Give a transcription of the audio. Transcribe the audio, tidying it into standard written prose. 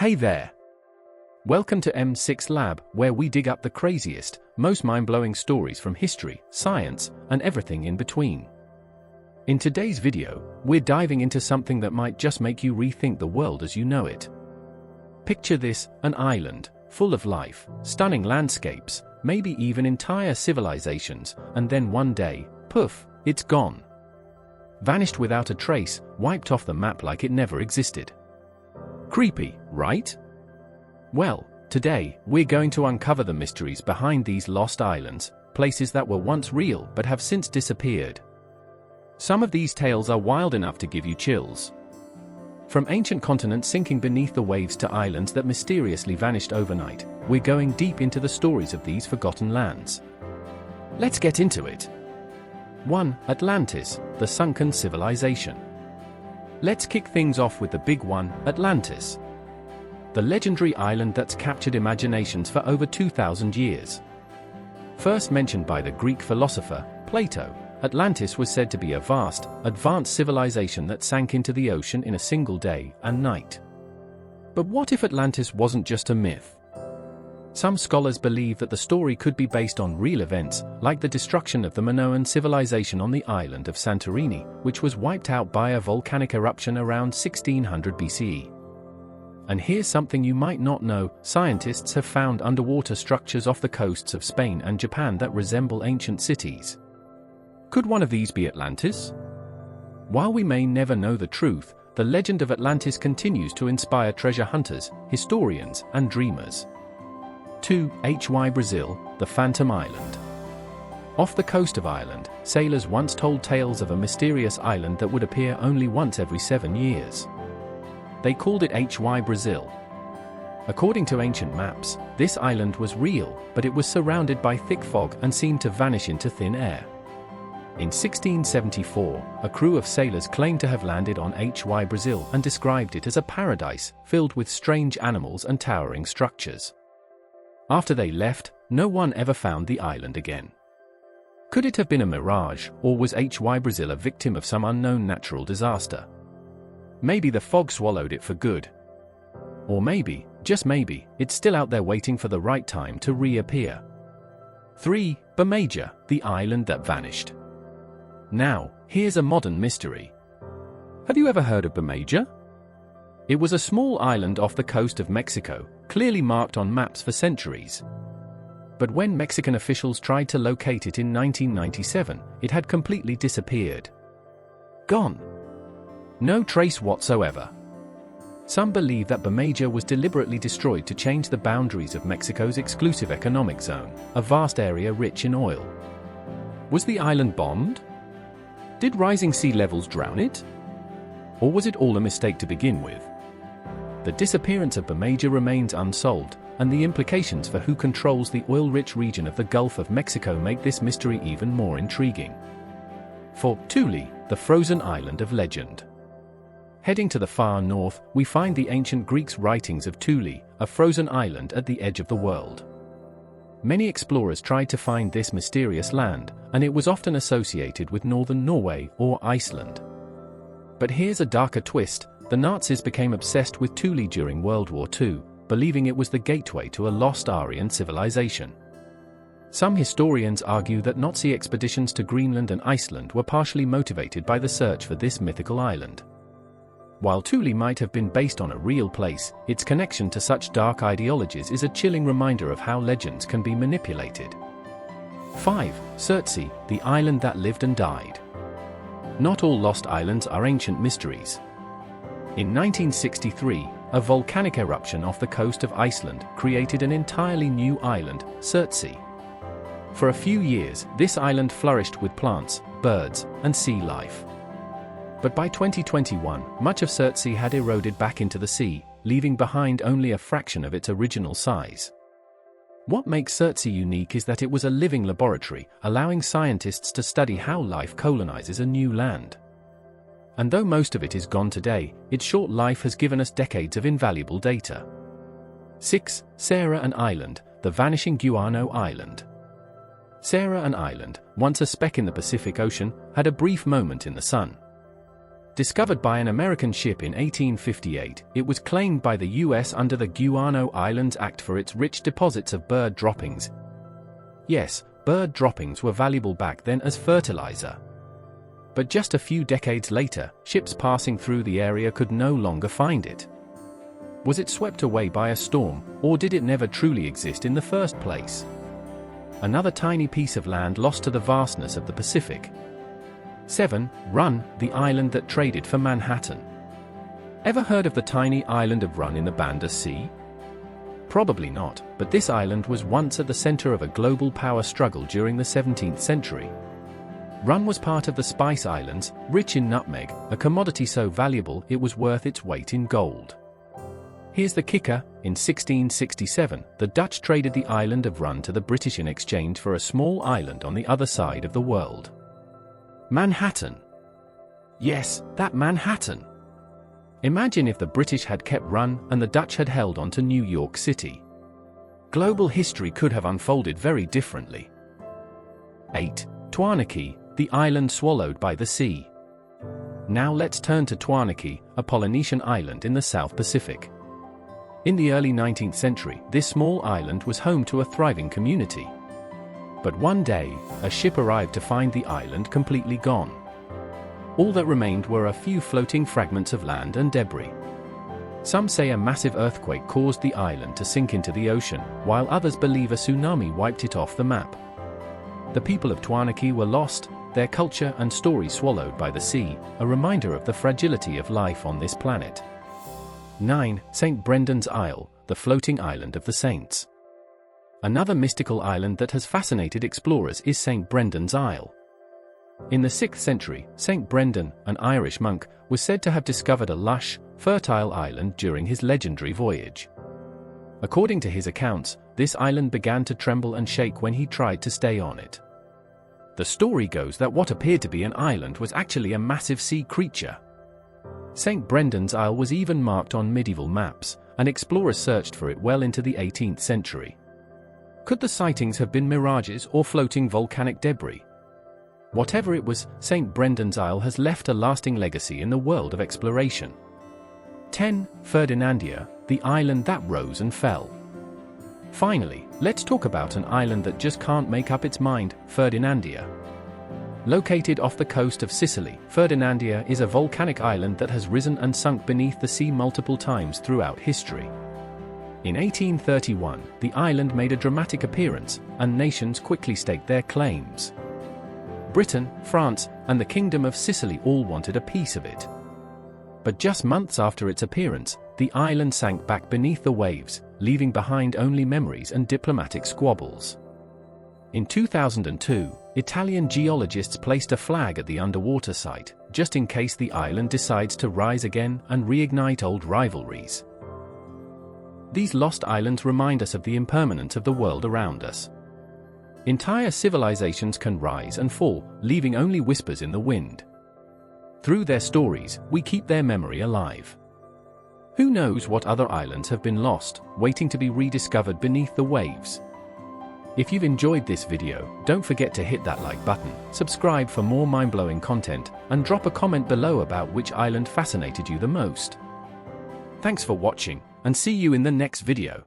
Hey there! Welcome to M6 Lab, where we dig up the craziest, most mind-blowing stories from history, science, and everything in between. In today's video, we're diving into something that might just make you rethink the world as you know it. Picture this, an island, full of life, stunning landscapes, maybe even entire civilizations, and then one day, poof, it's gone. Vanished without a trace, wiped off the map like it never existed. Creepy, right? Well, today, we're going to uncover the mysteries behind these lost islands, places that were once real but have since disappeared. Some of these tales are wild enough to give you chills. From ancient continents sinking beneath the waves to islands that mysteriously vanished overnight, we're going deep into the stories of these forgotten lands. Let's get into it. 1. Atlantis, the sunken civilization. Let's kick things off with the big one, Atlantis. The legendary island that's captured imaginations for over 2,000 years. First mentioned by the Greek philosopher, Plato, Atlantis was said to be a vast, advanced civilization that sank into the ocean in a single day and night. But what if Atlantis wasn't just a myth? Some scholars believe that the story could be based on real events, like the destruction of the Minoan civilization on the island of Santorini, which was wiped out by a volcanic eruption around 1600 BCE. And here's something you might not know: scientists have found underwater structures off the coasts of Spain and Japan that resemble ancient cities. Could one of these be Atlantis? While we may never know the truth, the legend of Atlantis continues to inspire treasure hunters, historians, and dreamers. 2. Brazil, the Phantom Island. Off the coast of Ireland, sailors once told tales of a mysterious island that would appear only once every 7 years. They called it Brazil. According to ancient maps, this island was real, but it was surrounded by thick fog and seemed to vanish into thin air. In 1674, a crew of sailors claimed to have landed on Brazil and described it as a paradise, filled with strange animals and towering structures. After they left, no one ever found the island again. Could it have been a mirage, or was Brazil a victim of some unknown natural disaster? Maybe the fog swallowed it for good. Or maybe, just maybe, it's still out there waiting for the right time to reappear. 3. Bermeja, the island that vanished. Now, here's a modern mystery. Have you ever heard of Bermeja? It was a small island off the coast of Mexico, clearly marked on maps for centuries. But when Mexican officials tried to locate it in 1997, it had completely disappeared. Gone. No trace whatsoever. Some believe that Bermeja was deliberately destroyed to change the boundaries of Mexico's exclusive economic zone, a vast area rich in oil. Was the island bombed? Did rising sea levels drown it? Or was it all a mistake to begin with? The disappearance of Bermeja remains unsolved, and the implications for who controls the oil-rich region of the Gulf of Mexico make this mystery even more intriguing. 4. Thule, the frozen island of legend. Heading to the far north, we find the ancient Greeks' writings of Thule, a frozen island at the edge of the world. Many explorers tried to find this mysterious land, and it was often associated with northern Norway or Iceland. But here's a darker twist: the Nazis became obsessed with Thule during World War II, believing it was the gateway to a lost Aryan civilization. Some historians argue that Nazi expeditions to Greenland and Iceland were partially motivated by the search for this mythical island. While Thule might have been based on a real place, its connection to such dark ideologies is a chilling reminder of how legends can be manipulated. 5. Surtsey, the island that lived and died. Not all lost islands are ancient mysteries. In 1963, a volcanic eruption off the coast of Iceland created an entirely new island, Surtsey. For a few years, this island flourished with plants, birds, and sea life. But by 2021, much of Surtsey had eroded back into the sea, leaving behind only a fraction of its original size. What makes Surtsey unique is that it was a living laboratory, allowing scientists to study how life colonizes a new land. And though most of it is gone today, its short life has given us decades of invaluable data. 6. Sarah Island, the vanishing guano island. Sarah Island, once a speck in the Pacific Ocean, had a brief moment in the sun. Discovered by an American ship in 1858, it was claimed by the US under the Guano Islands Act for its rich deposits of bird droppings. Yes, bird droppings were valuable back then as fertilizer. But just a few decades later, ships passing through the area could no longer find it. Was it swept away by a storm, or did it never truly exist in the first place? Another tiny piece of land lost to the vastness of the Pacific. 7. Run, the island that traded for Manhattan. Ever heard of the tiny island of Run in the Banda Sea? Probably not, but this island was once at the center of a global power struggle during the 17th century. Run was part of the Spice Islands, rich in nutmeg, a commodity so valuable it was worth its weight in gold. Here's the kicker: in 1667, the Dutch traded the island of Run to the British in exchange for a small island on the other side of the world. Manhattan. Yes, that Manhattan. Imagine if the British had kept Run and the Dutch had held on to New York City. Global history could have unfolded very differently. 8. Tuanaki, the island swallowed by the sea. Now let's turn to Tuanaki, a Polynesian island in the South Pacific. In the early 19th century, this small island was home to a thriving community. But one day, a ship arrived to find the island completely gone. All that remained were a few floating fragments of land and debris. Some say a massive earthquake caused the island to sink into the ocean, while others believe a tsunami wiped it off the map. The people of Tuanaki were lost, their culture and stories swallowed by the sea, a reminder of the fragility of life on this planet. 9. St. Brendan's Isle, the floating island of the saints. Another mystical island that has fascinated explorers is St. Brendan's Isle. In the 6th century, St. Brendan, an Irish monk, was said to have discovered a lush, fertile island during his legendary voyage. According to his accounts, this island began to tremble and shake when he tried to stay on it. The story goes that what appeared to be an island was actually a massive sea creature. St. Brendan's Isle was even marked on medieval maps, and explorers searched for it well into the 18th century. Could the sightings have been mirages or floating volcanic debris? Whatever it was, St. Brendan's Isle has left a lasting legacy in the world of exploration. 10. Ferdinandia, the island that rose and fell. Finally, let's talk about an island that just can't make up its mind, Ferdinandia. Located off the coast of Sicily, Ferdinandia is a volcanic island that has risen and sunk beneath the sea multiple times throughout history. In 1831, the island made a dramatic appearance, and nations quickly staked their claims. Britain, France, and the Kingdom of Sicily all wanted a piece of it. But just months after its appearance, the island sank back beneath the waves, leaving behind only memories and diplomatic squabbles. In 2002, Italian geologists placed a flag at the underwater site, just in case the island decides to rise again and reignite old rivalries. These lost islands remind us of the impermanence of the world around us. Entire civilizations can rise and fall, leaving only whispers in the wind. Through their stories, we keep their memory alive. Who knows what other islands have been lost, waiting to be rediscovered beneath the waves? If you've enjoyed this video, don't forget to hit that like button, subscribe for more mind-blowing content, and drop a comment below about which island fascinated you the most. Thanks for watching, and see you in the next video.